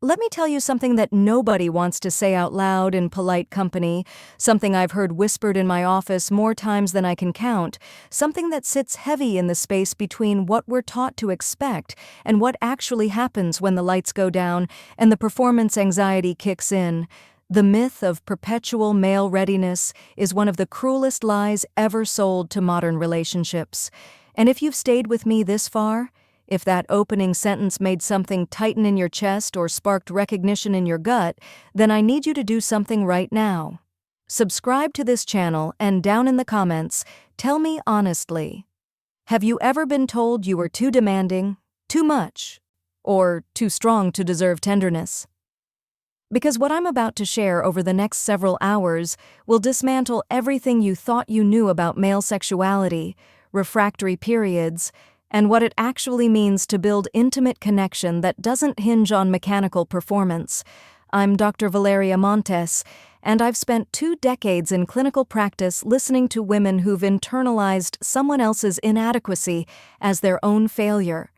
Let me tell you something that nobody wants to say out loud in polite company, something I've heard whispered in my office more times than I can count, something that sits heavy in the space between what we're taught to expect and what actually happens when the lights go down and the performance anxiety kicks in. The myth of perpetual male readiness is one of the cruelest lies ever sold to modern relationships. And if you've stayed with me this far, if that opening sentence made something tighten in your chest or sparked recognition in your gut, then I need you to do something right now. Subscribe to this channel and down in the comments, tell me honestly. Have you ever been told you were too demanding, too much, or too strong to deserve tenderness? Because what I'm about to share over the next several hours will dismantle everything you thought you knew about male sexuality, refractory periods, and what it actually means to build intimate connection that doesn't hinge on mechanical performance. I'm Dr. Valeria Montes, and I've spent 2 decades in clinical practice listening to women who've internalized someone else's inadequacy as their own failure.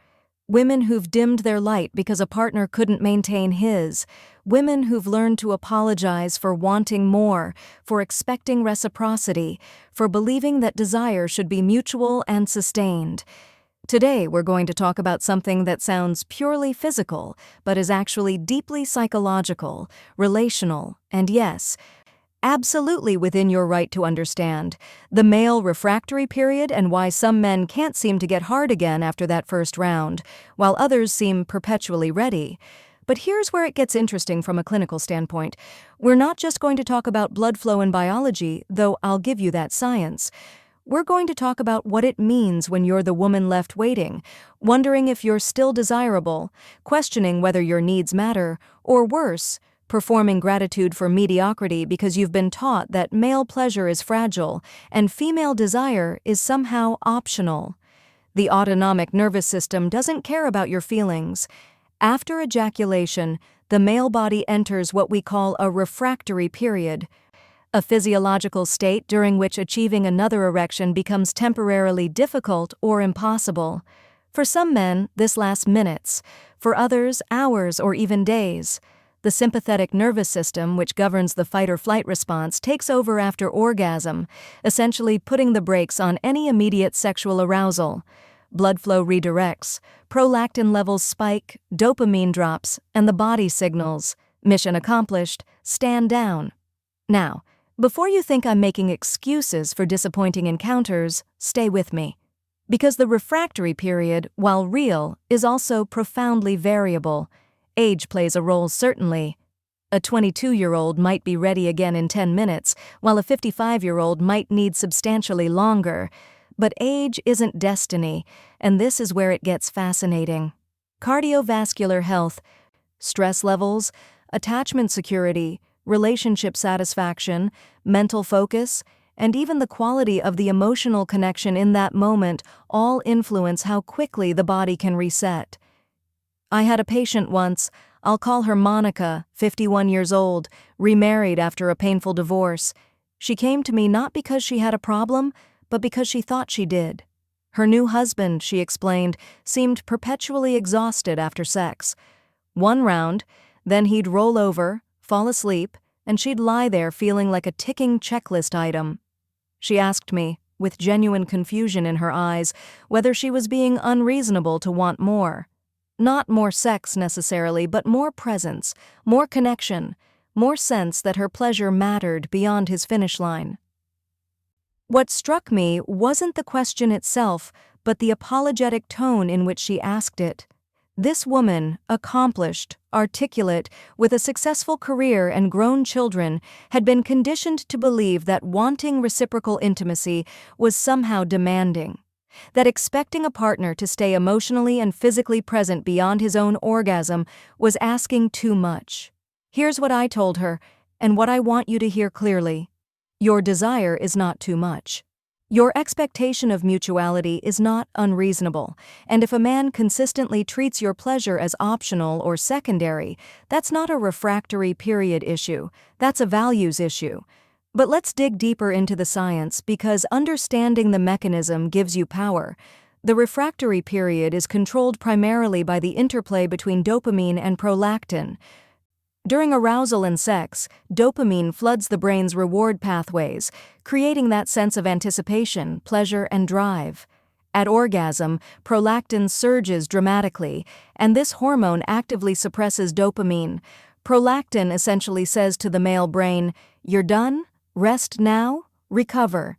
Women who've dimmed their light because a partner couldn't maintain his. Women who've learned to apologize for wanting more, for expecting reciprocity, for believing that desire should be mutual and sustained. Today, we're going to talk about something that sounds purely physical, but is actually deeply psychological, relational, and yes, absolutely within your right to understand, the male refractory period and why some men can't seem to get hard again after that first round, while others seem perpetually ready. But here's where it gets interesting from a clinical standpoint. We're not just going to talk about blood flow and biology, though I'll give you that science. We're going to talk about what it means when you're the woman left waiting, wondering if you're still desirable, questioning whether your needs matter, or worse, performing gratitude for mediocrity because you've been taught that male pleasure is fragile and female desire is somehow optional. The autonomic nervous system doesn't care about your feelings. After ejaculation, the male body enters what we call a refractory period, a physiological state during which achieving another erection becomes temporarily difficult or impossible. For some men, this lasts minutes. For others, hours or even days. The sympathetic nervous system, which governs the fight-or-flight response, takes over after orgasm, essentially putting the brakes on any immediate sexual arousal. Blood flow redirects, prolactin levels spike, dopamine drops, and the body signals, mission accomplished, stand down. Now, before you think I'm making excuses for disappointing encounters, stay with me. Because the refractory period, while real, is also profoundly variable. Age plays a role certainly. A 22-year-old might be ready again in 10 minutes, while a 55-year-old might need substantially longer. But age isn't destiny, and this is where it gets fascinating. Cardiovascular health, stress levels, attachment security, relationship satisfaction, mental focus, and even the quality of the emotional connection in that moment all influence how quickly the body can reset. I had a patient once, I'll call her Monica, 51 years old, remarried after a painful divorce. She came to me not because she had a problem, but because she thought she did. Her new husband, she explained, seemed perpetually exhausted after sex. One round, then he'd roll over, fall asleep, and she'd lie there feeling like a ticking checklist item. She asked me, with genuine confusion in her eyes, whether she was being unreasonable to want more. Not more sex necessarily, but more presence, more connection, more sense that her pleasure mattered beyond his finish line. What struck me wasn't the question itself, but the apologetic tone in which she asked it. This woman, accomplished, articulate, with a successful career and grown children, had been conditioned to believe that wanting reciprocal intimacy was somehow demanding, that expecting a partner to stay emotionally and physically present beyond his own orgasm was asking too much. Here's what I told her, and what I want you to hear clearly. Your desire is not too much. Your expectation of mutuality is not unreasonable, and if a man consistently treats your pleasure as optional or secondary, that's not a refractory period issue, that's a values issue. But let's dig deeper into the science because understanding the mechanism gives you power. The refractory period is controlled primarily by the interplay between dopamine and prolactin. During arousal and sex, dopamine floods the brain's reward pathways, creating that sense of anticipation, pleasure, and drive. At orgasm, prolactin surges dramatically, and this hormone actively suppresses dopamine. Prolactin essentially says to the male brain, "You're done? Rest now? Recover."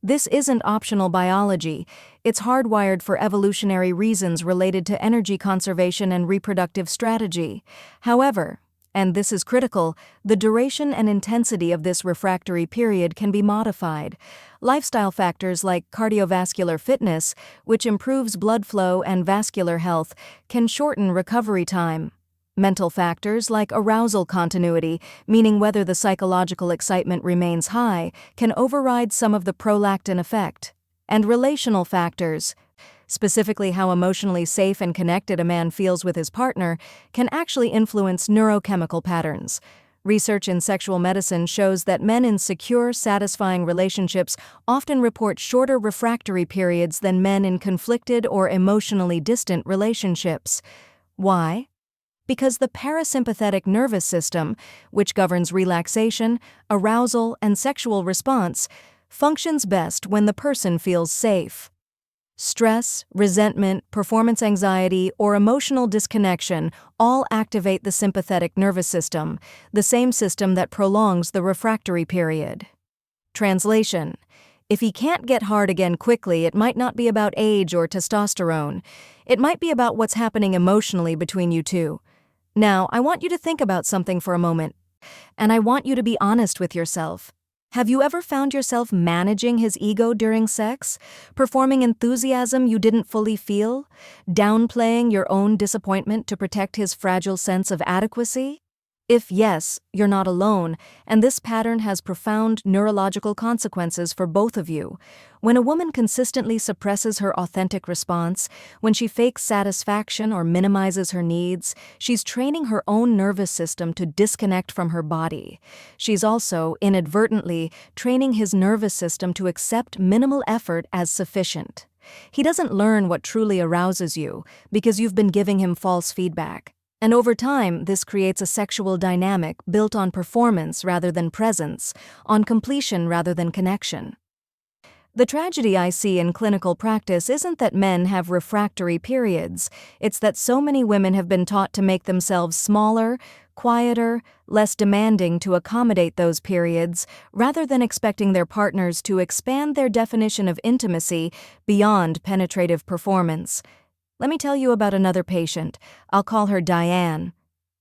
This isn't optional biology, it's hardwired for evolutionary reasons related to energy conservation and reproductive strategy. However, and this is critical, the duration and intensity of this refractory period can be modified. Lifestyle factors like cardiovascular fitness, which improves blood flow and vascular health, can shorten recovery time. Mental factors like arousal continuity, meaning whether the psychological excitement remains high, can override some of the prolactin effect. And relational factors, specifically how emotionally safe and connected a man feels with his partner, can actually influence neurochemical patterns. Research in sexual medicine shows that men in secure, satisfying relationships often report shorter refractory periods than men in conflicted or emotionally distant relationships. Why? Because the parasympathetic nervous system, which governs relaxation, arousal, and sexual response, functions best when the person feels safe. Stress, resentment, performance anxiety, or emotional disconnection all activate the sympathetic nervous system, the same system that prolongs the refractory period. Translation: if he can't get hard again quickly, it might not be about age or testosterone. It might be about what's happening emotionally between you two. Now, I want you to think about something for a moment, and I want you to be honest with yourself. Have you ever found yourself managing his ego during sex, performing enthusiasm you didn't fully feel, downplaying your own disappointment to protect his fragile sense of adequacy? If yes, you're not alone, and this pattern has profound neurological consequences for both of you. When a woman consistently suppresses her authentic response, when she fakes satisfaction or minimizes her needs, she's training her own nervous system to disconnect from her body. She's also, inadvertently, training his nervous system to accept minimal effort as sufficient. He doesn't learn what truly arouses you because you've been giving him false feedback. And over time, this creates a sexual dynamic built on performance rather than presence, on completion rather than connection. The tragedy I see in clinical practice isn't that men have refractory periods, it's that so many women have been taught to make themselves smaller, quieter, less demanding to accommodate those periods, rather than expecting their partners to expand their definition of intimacy beyond penetrative performance. Let me tell you about another patient. I'll call her Diane.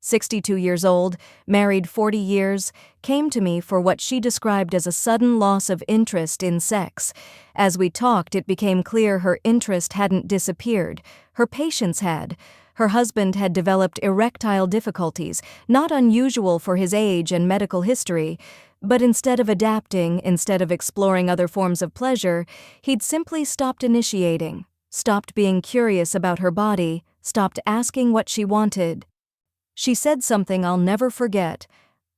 62 years old, married 40 years, came to me for what she described as a sudden loss of interest in sex. As we talked, it became clear her interest hadn't disappeared. Her patience had. Her husband had developed erectile difficulties, not unusual for his age and medical history, but instead of adapting, instead of exploring other forms of pleasure, he'd simply stopped initiating. Stopped being curious about her body, stopped asking what she wanted. She said something I'll never forget.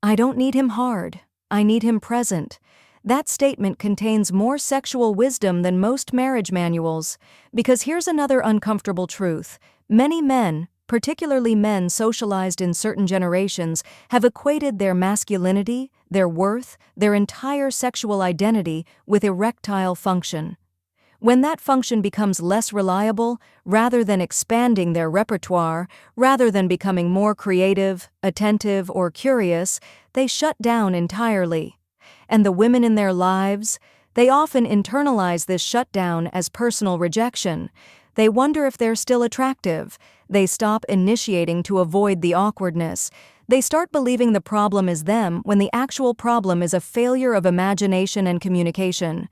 "I don't need him hard. I need him present." That statement contains more sexual wisdom than most marriage manuals. Because here's another uncomfortable truth. Many men, particularly men socialized in certain generations, have equated their masculinity, their worth, their entire sexual identity with erectile function. When that function becomes less reliable, rather than expanding their repertoire, rather than becoming more creative, attentive, or curious, they shut down entirely. And the women in their lives, they often internalize this shutdown as personal rejection. They wonder if they're still attractive. They stop initiating to avoid the awkwardness. They start believing the problem is them when the actual problem is a failure of imagination and communication.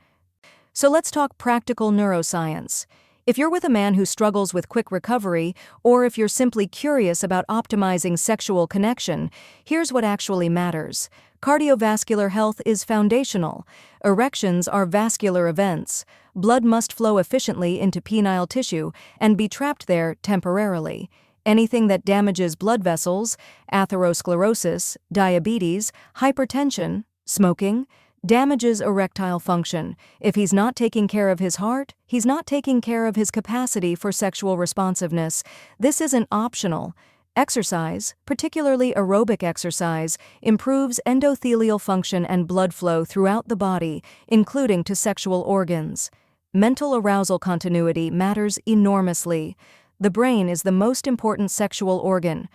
So let's talk practical neuroscience. If you're with a man who struggles with quick recovery, or if you're simply curious about optimizing sexual connection, here's what actually matters. Cardiovascular health is foundational. Erections are vascular events. Blood must flow efficiently into penile tissue and be trapped there temporarily. Anything that damages blood vessels, atherosclerosis, diabetes, hypertension, smoking, damages erectile function. If he's not taking care of his heart, he's not taking care of his capacity for sexual responsiveness. This isn't optional. Exercise, particularly aerobic exercise, improves endothelial function and blood flow throughout the body, including to sexual organs. Mental arousal continuity matters enormously. The brain is the most important sexual organ.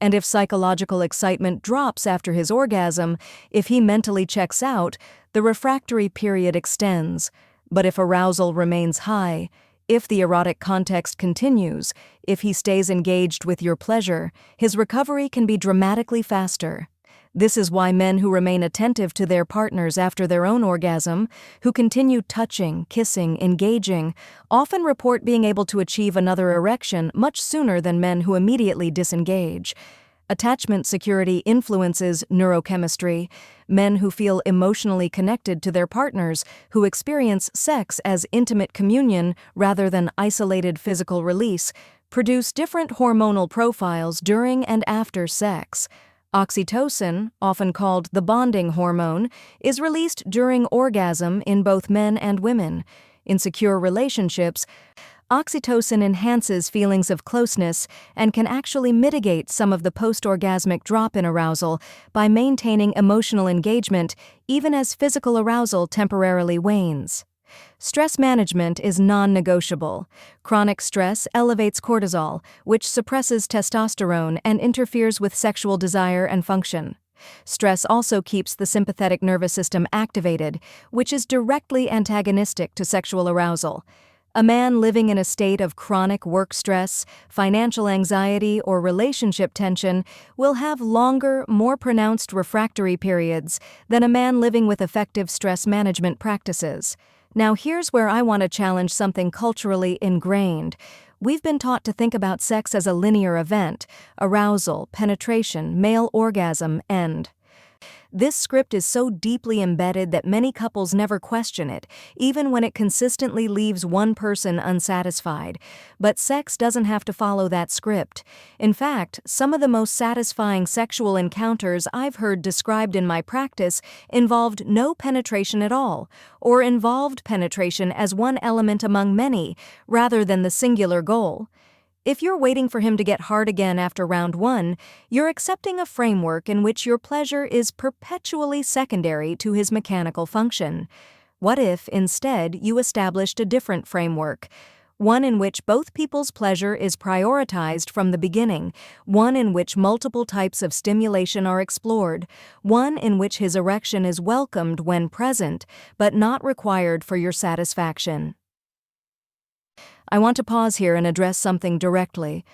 And if psychological excitement drops after his orgasm, if he mentally checks out, the refractory period extends. But if arousal remains high, if the erotic context continues, if he stays engaged with your pleasure, his recovery can be dramatically faster. This is why men who remain attentive to their partners after their own orgasm, who continue touching, kissing, engaging, often report being able to achieve another erection much sooner than men who immediately disengage. Attachment security influences neurochemistry. Men who feel emotionally connected to their partners, who experience sex as intimate communion rather than isolated physical release, produce different hormonal profiles during and after sex. Oxytocin, often called the bonding hormone, is released during orgasm in both men and women. In secure relationships, oxytocin enhances feelings of closeness and can actually mitigate some of the post-orgasmic drop in arousal by maintaining emotional engagement even as physical arousal temporarily wanes. Stress management is non-negotiable. Chronic stress elevates cortisol, which suppresses testosterone and interferes with sexual desire and function. Stress also keeps the sympathetic nervous system activated, which is directly antagonistic to sexual arousal. A man living in a state of chronic work stress, financial anxiety, or relationship tension will have longer, more pronounced refractory periods than a man living with effective stress management practices. Now here's where I want to challenge something culturally ingrained. We've been taught to think about sex as a linear event: arousal, penetration, male orgasm, end. This script is so deeply embedded that many couples never question it, even when it consistently leaves one person unsatisfied. But sex doesn't have to follow that script. In fact, some of the most satisfying sexual encounters I've heard described in my practice involved no penetration at all, or involved penetration as one element among many, rather than the singular goal. If you're waiting for him to get hard again after round one, you're accepting a framework in which your pleasure is perpetually secondary to his mechanical function. What if, instead, you established a different framework? One in which both people's pleasure is prioritized from the beginning, one in which multiple types of stimulation are explored, one in which his erection is welcomed when present, but not required for your satisfaction. I want to pause here and address something directly.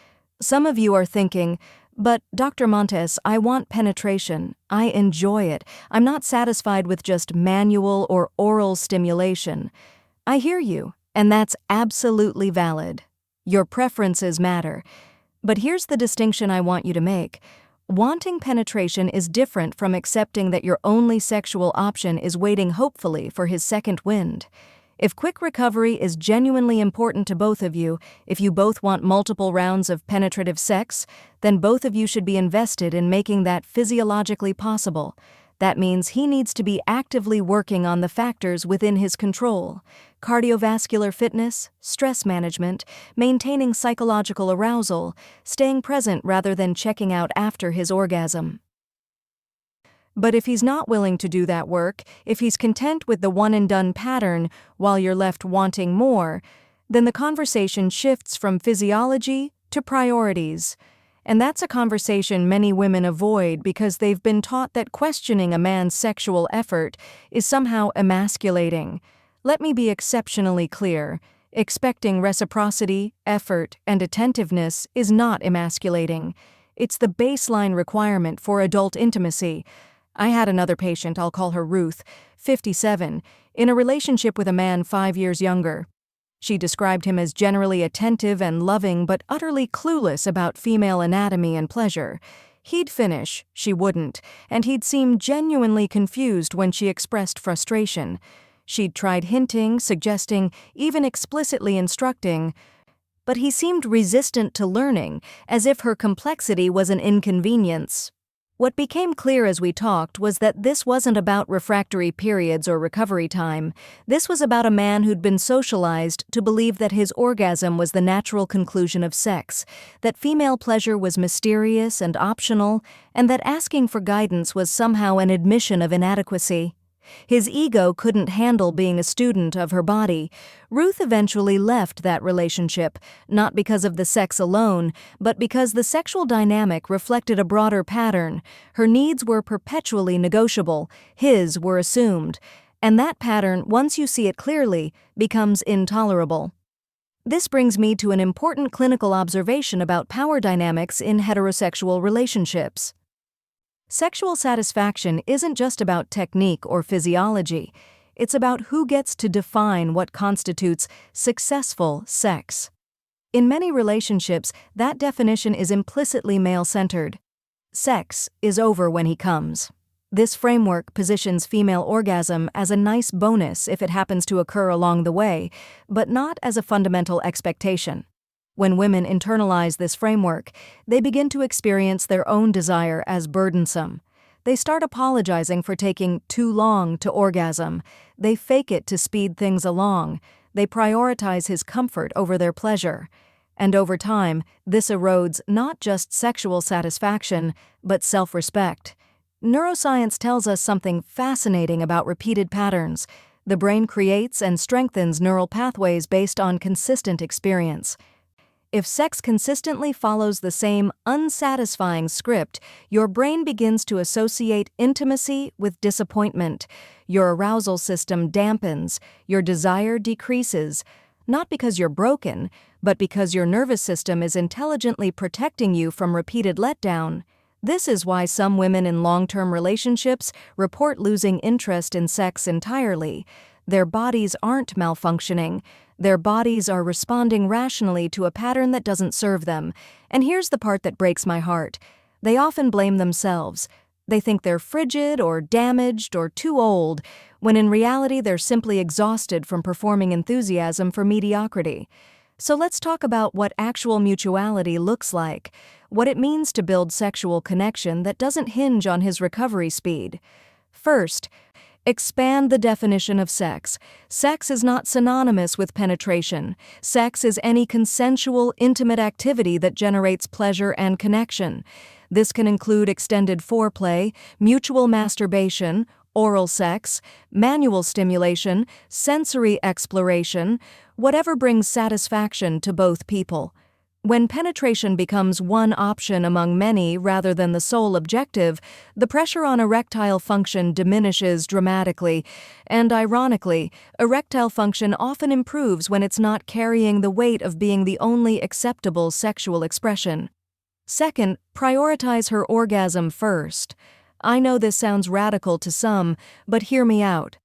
Some of you are thinking, but Dr. Montes, I want penetration. I enjoy it. I'm not satisfied with just manual or oral stimulation. I hear you, and that's absolutely valid. Your preferences matter. But here's the distinction I want you to make. Wanting penetration is different from accepting that your only sexual option is waiting hopefully for his second wind. If quick recovery is genuinely important to both of you, if you both want multiple rounds of penetrative sex, then both of you should be invested in making that physiologically possible. That means he needs to be actively working on the factors within his control: cardiovascular fitness, stress management, maintaining psychological arousal, staying present rather than checking out after his orgasm. But if he's not willing to do that work, if he's content with the one-and-done pattern while you're left wanting more, then the conversation shifts from physiology to priorities. And that's a conversation many women avoid because they've been taught that questioning a man's sexual effort is somehow emasculating. Let me be exceptionally clear. Expecting reciprocity, effort, and attentiveness is not emasculating. It's the baseline requirement for adult intimacy. I had another patient, I'll call her Ruth, 57, in a relationship with a man 5 years younger. She described him as generally attentive and loving but utterly clueless about female anatomy and pleasure. He'd finish, she wouldn't, and he'd seem genuinely confused when she expressed frustration. She'd tried hinting, suggesting, even explicitly instructing, but he seemed resistant to learning, as if her complexity was an inconvenience. What became clear as we talked was that this wasn't about refractory periods or recovery time. This was about a man who'd been socialized to believe that his orgasm was the natural conclusion of sex, that female pleasure was mysterious and optional, and that asking for guidance was somehow an admission of inadequacy. His ego couldn't handle being a student of her body. Ruth eventually left that relationship, not because of the sex alone, but because the sexual dynamic reflected a broader pattern. Her needs were perpetually negotiable, his were assumed. And that pattern, once you see it clearly, becomes intolerable. This brings me to an important clinical observation about power dynamics in heterosexual relationships. Sexual satisfaction isn't just about technique or physiology. It's about who gets to define what constitutes successful sex. In many relationships, that definition is implicitly male-centered. Sex is over when he comes. This framework positions female orgasm as a nice bonus if it happens to occur along the way, but not as a fundamental expectation. When women internalize this framework, they begin to experience their own desire as burdensome. They start apologizing for taking too long to orgasm. They fake it to speed things along. They prioritize his comfort over their pleasure. And over time, this erodes not just sexual satisfaction, but self-respect. Neuroscience tells us something fascinating about repeated patterns. The brain creates and strengthens neural pathways based on consistent experience. If sex consistently follows the same unsatisfying script, your brain begins to associate intimacy with disappointment. Your arousal system dampens, your desire decreases, not because you're broken, but because your nervous system is intelligently protecting you from repeated letdown. This is why some women in long-term relationships report losing interest in sex entirely. Their bodies aren't malfunctioning. Their bodies are responding rationally to a pattern that doesn't serve them. And here's the part that breaks my heart. They often blame themselves. They think they're frigid or damaged or too old, when in reality they're simply exhausted from performing enthusiasm for mediocrity. So let's talk about what actual mutuality looks like, what it means to build sexual connection that doesn't hinge on his recovery speed. First, expand the definition of sex. Sex is not synonymous with penetration. Sex is any consensual, intimate activity that generates pleasure and connection. This can include extended foreplay, mutual masturbation, oral sex, manual stimulation, sensory exploration, whatever brings satisfaction to both people. When penetration becomes one option among many rather than the sole objective, the pressure on erectile function diminishes dramatically, and ironically, erectile function often improves when it's not carrying the weight of being the only acceptable sexual expression. Second, prioritize her orgasm first. I know this sounds radical to some, but hear me out.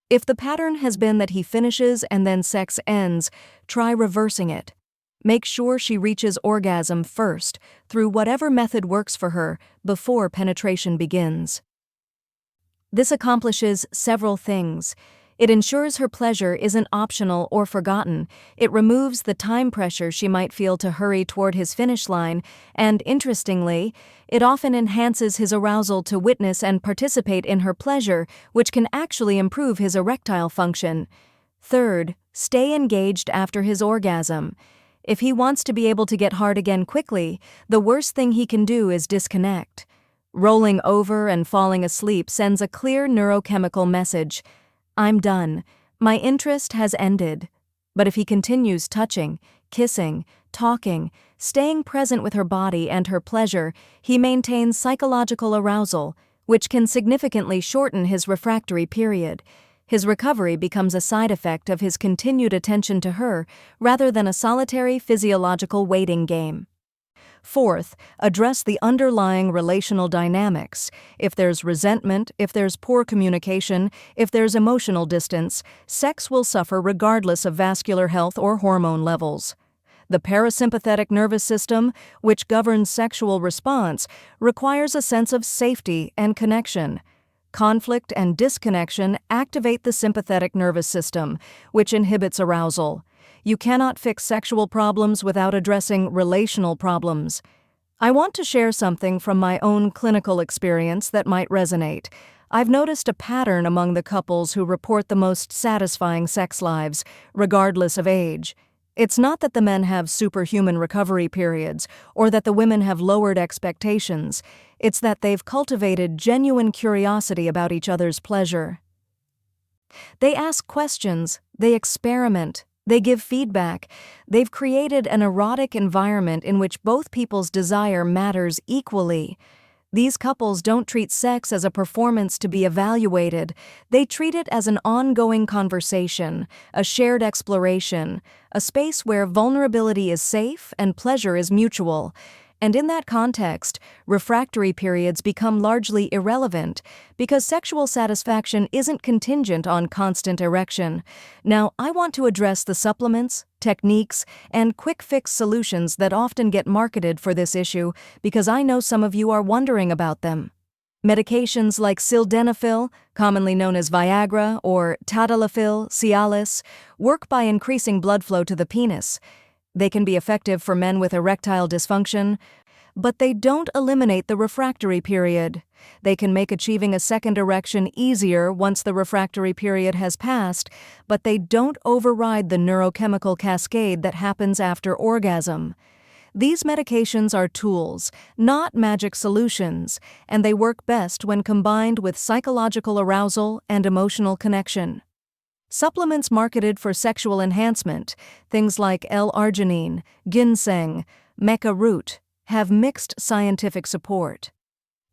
If the pattern has been that he finishes and then sex ends, try reversing it. Make sure she reaches orgasm first, through whatever method works for her, before penetration begins. This accomplishes several things. It ensures her pleasure isn't optional or forgotten. It removes the time pressure she might feel to hurry toward his finish line, and interestingly, it often enhances his arousal to witness and participate in her pleasure, which can actually improve his erectile function. Third, stay engaged after his orgasm. If he wants to be able to get hard again quickly, the worst thing he can do is disconnect. Rolling over and falling asleep sends a clear neurochemical message. I'm done. My interest has ended. But if he continues touching, kissing, talking, staying present with her body and her pleasure, he maintains psychological arousal, which can significantly shorten his refractory period. His recovery becomes a side effect of his continued attention to her rather than a solitary physiological waiting game. Fourth, address the underlying relational dynamics. If there's resentment, if there's poor communication, if there's emotional distance, sex will suffer regardless of vascular health or hormone levels. The parasympathetic nervous system, which governs sexual response, requires a sense of safety and connection. Conflict and disconnection activate the sympathetic nervous system, which inhibits arousal. You cannot fix sexual problems without addressing relational problems. I want to share something from my own clinical experience that might resonate. I've noticed a pattern among the couples who report the most satisfying sex lives, regardless of age. It's not that the men have superhuman recovery periods or that the women have lowered expectations. It's that they've cultivated genuine curiosity about each other's pleasure. They ask questions, they experiment, they give feedback. They've created an erotic environment in which both people's desire matters equally. These couples don't treat sex as a performance to be evaluated. They treat it as an ongoing conversation, a shared exploration, a space where vulnerability is safe and pleasure is mutual. And in that context, refractory periods become largely irrelevant because sexual satisfaction isn't contingent on constant erection. Now, I want to address the supplements, techniques, and quick-fix solutions that often get marketed for this issue because I know some of you are wondering about them. Medications like sildenafil, commonly known as Viagra, or tadalafil, Cialis, work by increasing blood flow to the penis. They can be effective for men with erectile dysfunction, but they don't eliminate the refractory period. They can make achieving a second erection easier once the refractory period has passed, but they don't override the neurochemical cascade that happens after orgasm. These medications are tools, not magic solutions, and they work best when combined with psychological arousal and emotional connection. Supplements marketed for sexual enhancement, things like L-arginine, ginseng, mecha root, have mixed scientific support.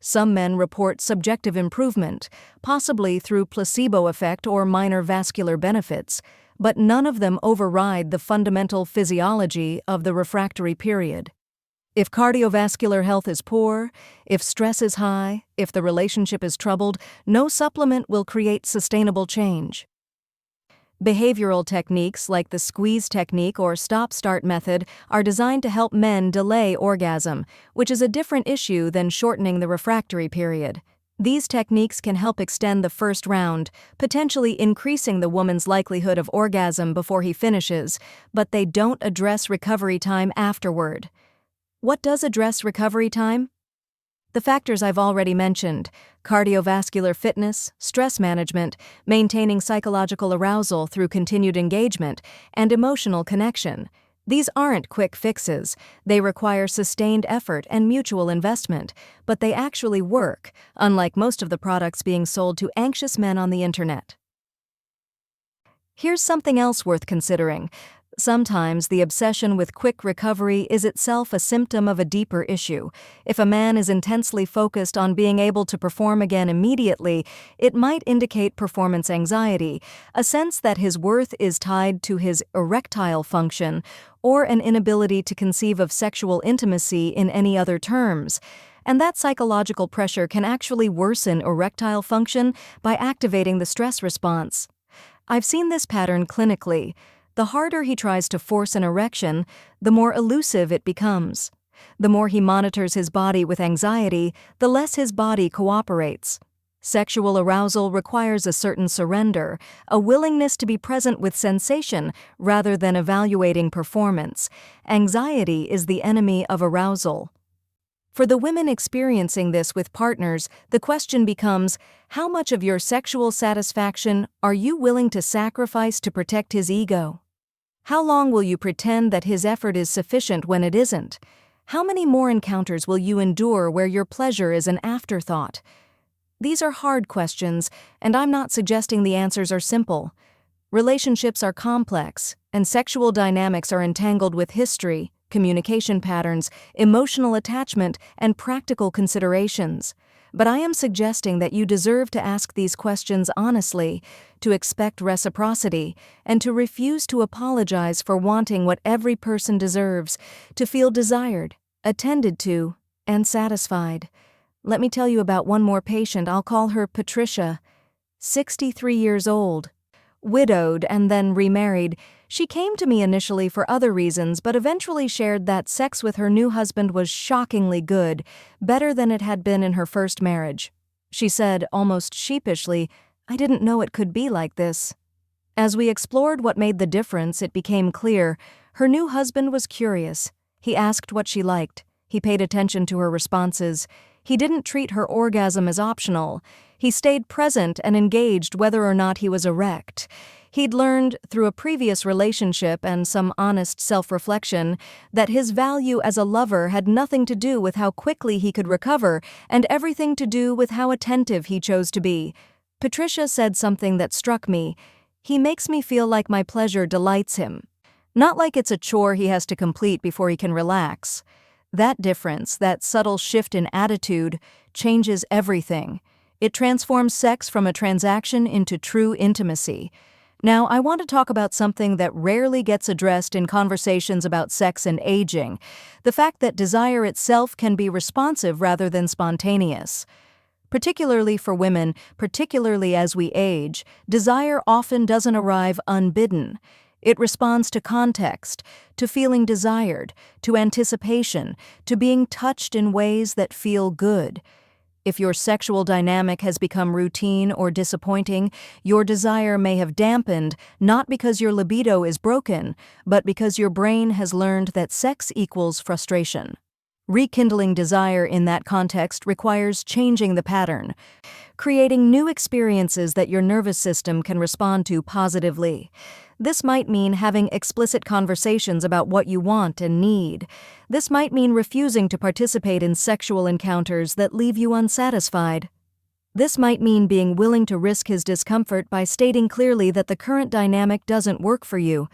Some men report subjective improvement, possibly through placebo effect or minor vascular benefits, but none of them override the fundamental physiology of the refractory period. If cardiovascular health is poor, if stress is high, if the relationship is troubled, no supplement will create sustainable change. Behavioral techniques like the squeeze technique or stop-start method are designed to help men delay orgasm, which is a different issue than shortening the refractory period. These techniques can help extend the first round, potentially increasing the woman's likelihood of orgasm before he finishes, but they don't address recovery time afterward. What does address recovery time? The factors I've already mentioned: cardiovascular fitness, stress management, maintaining psychological arousal through continued engagement, and emotional connection. These aren't quick fixes. They require sustained effort and mutual investment, but they actually work, unlike most of the products being sold to anxious men on the internet. Here's something else worth considering. Sometimes the obsession with quick recovery is itself a symptom of a deeper issue. If a man is intensely focused on being able to perform again immediately, it might indicate performance anxiety, a sense that his worth is tied to his erectile function, or an inability to conceive of sexual intimacy in any other terms. And that psychological pressure can actually worsen erectile function by activating the stress response. I've seen this pattern clinically. The harder he tries to force an erection, the more elusive it becomes. The more he monitors his body with anxiety, the less his body cooperates. Sexual arousal requires a certain surrender, a willingness to be present with sensation rather than evaluating performance. Anxiety is the enemy of arousal. For the women experiencing this with partners, the question becomes, how much of your sexual satisfaction are you willing to sacrifice to protect his ego? How long will you pretend that his effort is sufficient when it isn't? How many more encounters will you endure where your pleasure is an afterthought? These are hard questions, and I'm not suggesting the answers are simple. Relationships are complex, and sexual dynamics are entangled with history, communication patterns, emotional attachment, and practical considerations. But I am suggesting that you deserve to ask these questions honestly, to expect reciprocity, and to refuse to apologize for wanting what every person deserves, to feel desired, attended to, and satisfied. Let me tell you about one more patient. I'll call her Patricia, 63 years old. Widowed and then remarried, she came to me initially for other reasons but eventually shared that sex with her new husband was shockingly good, better than it had been in her first marriage. She said, almost sheepishly, "I didn't know it could be like this." As we explored what made the difference, it became clear her new husband was curious. He asked what she liked. He paid attention to her responses. He didn't treat her orgasm as optional. He stayed present and engaged whether or not he was erect. He'd learned, through a previous relationship and some honest self-reflection, that his value as a lover had nothing to do with how quickly he could recover and everything to do with how attentive he chose to be. Patricia said something that struck me. He makes me feel like my pleasure delights him. Not like it's a chore he has to complete before he can relax. That difference, that subtle shift in attitude, changes everything. It transforms sex from a transaction into true intimacy. Now, I want to talk about something that rarely gets addressed in conversations about sex and aging, the fact that desire itself can be responsive rather than spontaneous. Particularly for women, particularly as we age, desire often doesn't arrive unbidden. It responds to context, to feeling desired, to anticipation, to being touched in ways that feel good. If your sexual dynamic has become routine or disappointing, your desire may have dampened, not because your libido is broken, but because your brain has learned that sex equals frustration. Rekindling desire in that context requires changing the pattern, creating new experiences that your nervous system can respond to positively. This might mean having explicit conversations about what you want and need. This might mean refusing to participate in sexual encounters that leave you unsatisfied. This might mean being willing to risk his discomfort by stating clearly that the current dynamic doesn't work for you.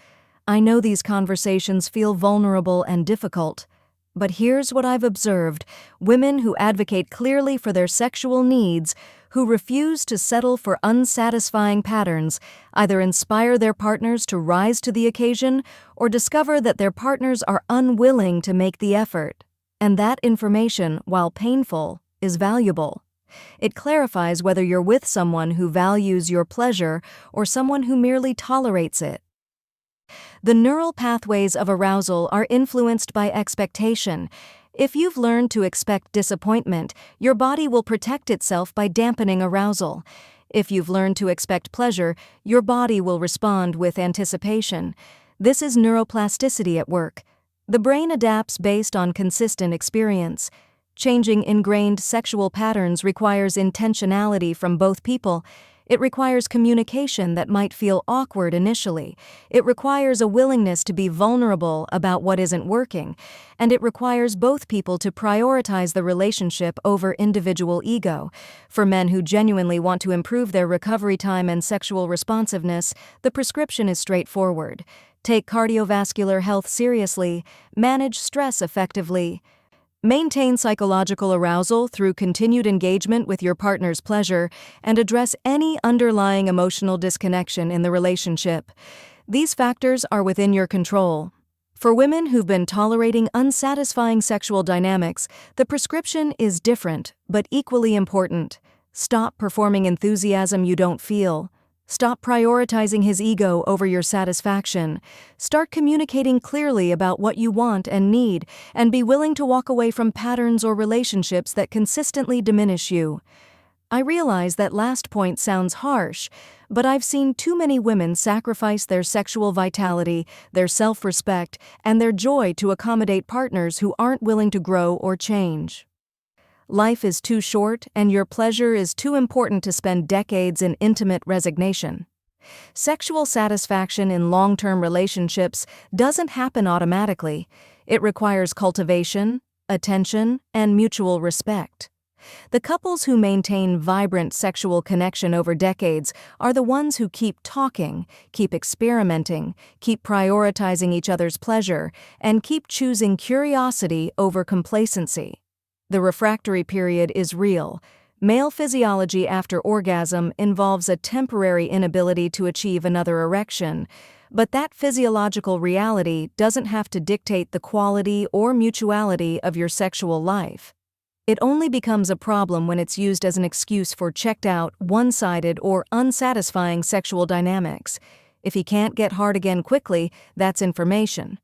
I know these conversations feel vulnerable and difficult. But here's what I've observed: women who advocate clearly for their sexual needs, who refuse to settle for unsatisfying patterns, either inspire their partners to rise to the occasion or discover that their partners are unwilling to make the effort. And that information, while painful, is valuable. It clarifies whether you're with someone who values your pleasure or someone who merely tolerates it. The neural pathways of arousal are influenced by expectation. If you've learned to expect disappointment, your body will protect itself by dampening arousal. If you've learned to expect pleasure, your body will respond with anticipation. This is neuroplasticity at work. The brain adapts based on consistent experience. Changing ingrained sexual patterns requires intentionality from both people. It requires communication that might feel awkward initially. It requires a willingness to be vulnerable about what isn't working. And it requires both people to prioritize the relationship over individual ego. For men who genuinely want to improve their recovery time and sexual responsiveness, the prescription is straightforward. Take cardiovascular health seriously. Manage stress effectively. Maintain psychological arousal through continued engagement with your partner's pleasure, and address any underlying emotional disconnection in the relationship. These factors are within your control. For women who've been tolerating unsatisfying sexual dynamics, the prescription is different, but equally important. Stop performing enthusiasm you don't feel. Stop prioritizing his ego over your satisfaction. Start communicating clearly about what you want and need, and be willing to walk away from patterns or relationships that consistently diminish you. I realize that last point sounds harsh, but I've seen too many women sacrifice their sexual vitality, their self-respect, and their joy to accommodate partners who aren't willing to grow or change. Life is too short, and your pleasure is too important to spend decades in intimate resignation. Sexual satisfaction in long-term relationships doesn't happen automatically. It requires cultivation, attention, and mutual respect. The couples who maintain vibrant sexual connection over decades are the ones who keep talking, keep experimenting, keep prioritizing each other's pleasure, and keep choosing curiosity over complacency. The refractory period is real. Male physiology after orgasm involves a temporary inability to achieve another erection, but that physiological reality doesn't have to dictate the quality or mutuality of your sexual life. It only becomes a problem when it's used as an excuse for checked-out, one-sided, or unsatisfying sexual dynamics. If he can't get hard again quickly, that's information.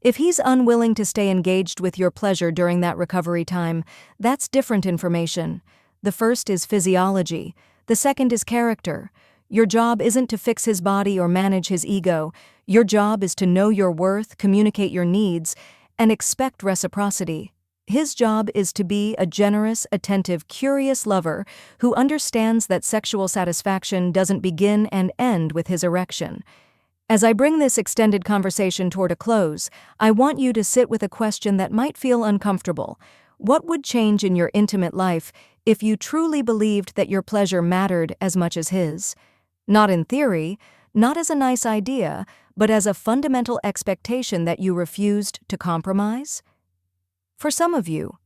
If he's unwilling to stay engaged with your pleasure during that recovery time, that's different information. The first is physiology. The second is character. Your job isn't to fix his body or manage his ego. Your job is to know your worth, communicate your needs, and expect reciprocity. His job is to be a generous, attentive, curious lover who understands that sexual satisfaction doesn't begin and end with his erection. As I bring this extended conversation toward a close, I want you to sit with a question that might feel uncomfortable. What would change in your intimate life if you truly believed that your pleasure mattered as much as his? Not in theory, not as a nice idea, but as a fundamental expectation that you refused to compromise? For some of you,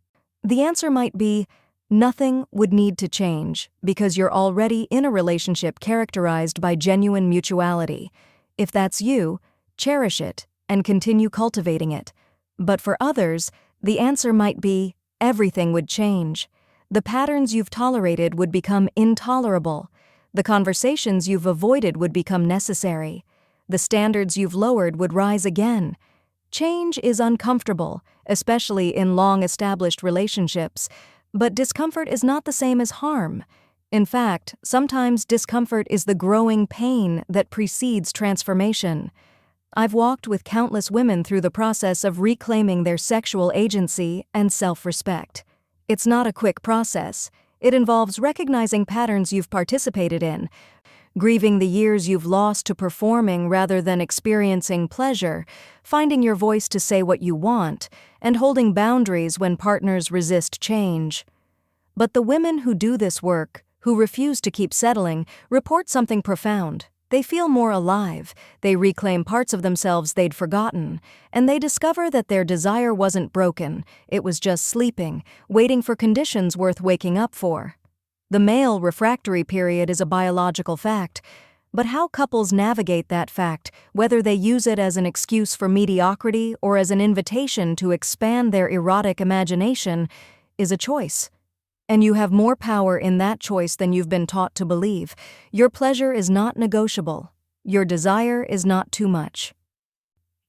the answer might be nothing would need to change because you're already in a relationship characterized by genuine mutuality. If that's you, cherish it and continue cultivating it. But for others, the answer might be everything would change. The patterns you've tolerated would become intolerable. The conversations you've avoided would become necessary. The standards you've lowered would rise again. Change is uncomfortable, especially in long-established relationships, but discomfort is not the same as harm. In fact, sometimes discomfort is the growing pain that precedes transformation. I've walked with countless women through the process of reclaiming their sexual agency and self-respect. It's not a quick process. It involves recognizing patterns you've participated in, grieving the years you've lost to performing rather than experiencing pleasure, finding your voice to say what you want, and holding boundaries when partners resist change. But the women who do this work, who refuse to keep settling, report something profound. They feel more alive, they reclaim parts of themselves they'd forgotten, and they discover that their desire wasn't broken, it was just sleeping, waiting for conditions worth waking up for. The male refractory period is a biological fact, but how couples navigate that fact, whether they use it as an excuse for mediocrity or as an invitation to expand their erotic imagination, is a choice. And you have more power in that choice than you've been taught to believe. Your pleasure is not negotiable. Your desire is not too much.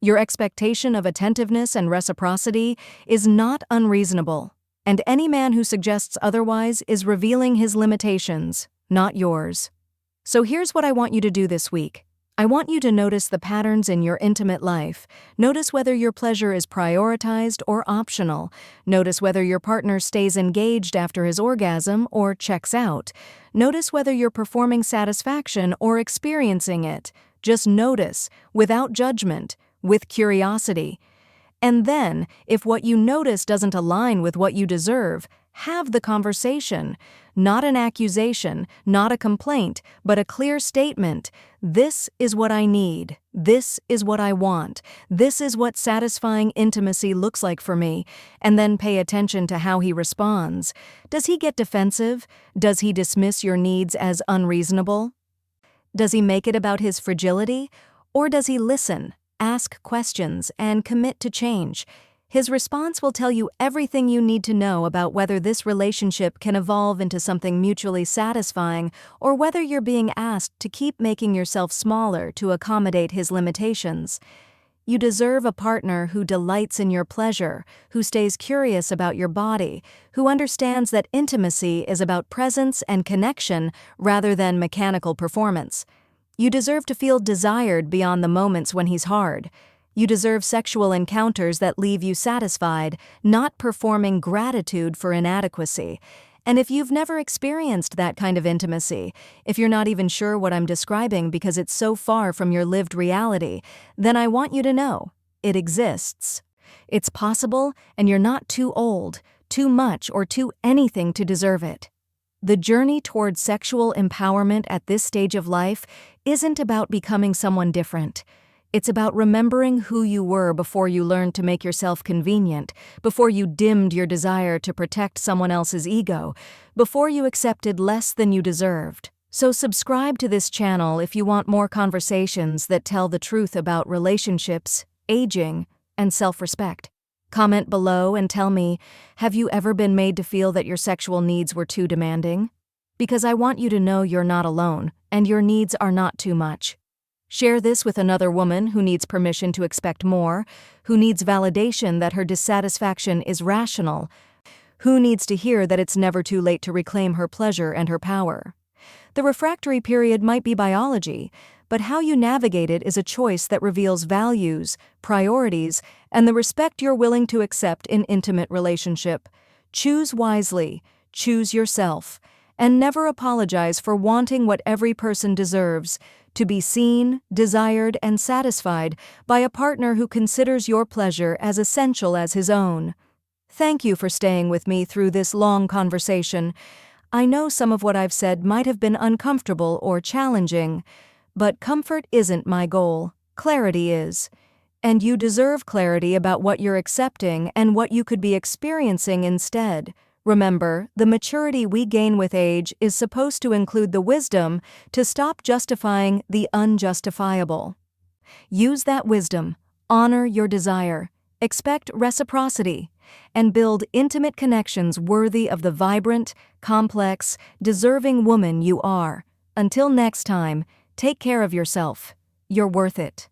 Your expectation of attentiveness and reciprocity is not unreasonable. And any man who suggests otherwise is revealing his limitations, not yours. So here's what I want you to do this week. I want you to notice the patterns in your intimate life. Notice whether your pleasure is prioritized or optional. Notice whether your partner stays engaged after his orgasm or checks out. Notice whether you're performing satisfaction or experiencing it. Just notice, without judgment, with curiosity. And then, if what you notice doesn't align with what you deserve, have the conversation. Not an accusation, not a complaint, but a clear statement. This is what I need. This is what I want. This is what satisfying intimacy looks like for me. And then pay attention to how he responds. Does he get defensive? Does he dismiss your needs as unreasonable? Does he make it about his fragility? Or does he listen, ask questions, and commit to change? His response will tell you everything you need to know about whether this relationship can evolve into something mutually satisfying or whether you're being asked to keep making yourself smaller to accommodate his limitations. You deserve a partner who delights in your pleasure, who stays curious about your body, who understands that intimacy is about presence and connection rather than mechanical performance. You deserve to feel desired beyond the moments when he's hard. You deserve sexual encounters that leave you satisfied, not performing gratitude for inadequacy. And if you've never experienced that kind of intimacy, if you're not even sure what I'm describing because it's so far from your lived reality, then I want you to know, it exists. It's possible, and you're not too old, too much, or too anything to deserve it. The journey toward sexual empowerment at this stage of life isn't about becoming someone different. It's about remembering who you were before you learned to make yourself convenient, before you dimmed your desire to protect someone else's ego, before you accepted less than you deserved. So subscribe to this channel if you want more conversations that tell the truth about relationships, aging, and self-respect. Comment below and tell me, have you ever been made to feel that your sexual needs were too demanding? Because I want you to know you're not alone, and your needs are not too much. Share this with another woman who needs permission to expect more, who needs validation that her dissatisfaction is rational, who needs to hear that it's never too late to reclaim her pleasure and her power. The refractory period might be biology, but how you navigate it is a choice that reveals values, priorities, and the respect you're willing to accept in intimate relationship. Choose wisely, choose yourself, and never apologize for wanting what every person deserves: to be seen, desired, and satisfied by a partner who considers your pleasure as essential as his own. Thank you for staying with me through this long conversation. I know some of what I've said might have been uncomfortable or challenging, but comfort isn't my goal. Clarity is. And you deserve clarity about what you're accepting and what you could be experiencing instead. Remember, the maturity we gain with age is supposed to include the wisdom to stop justifying the unjustifiable. Use that wisdom, honor your desire, expect reciprocity, and build intimate connections worthy of the vibrant, complex, deserving woman you are. Until next time, take care of yourself. You're worth it.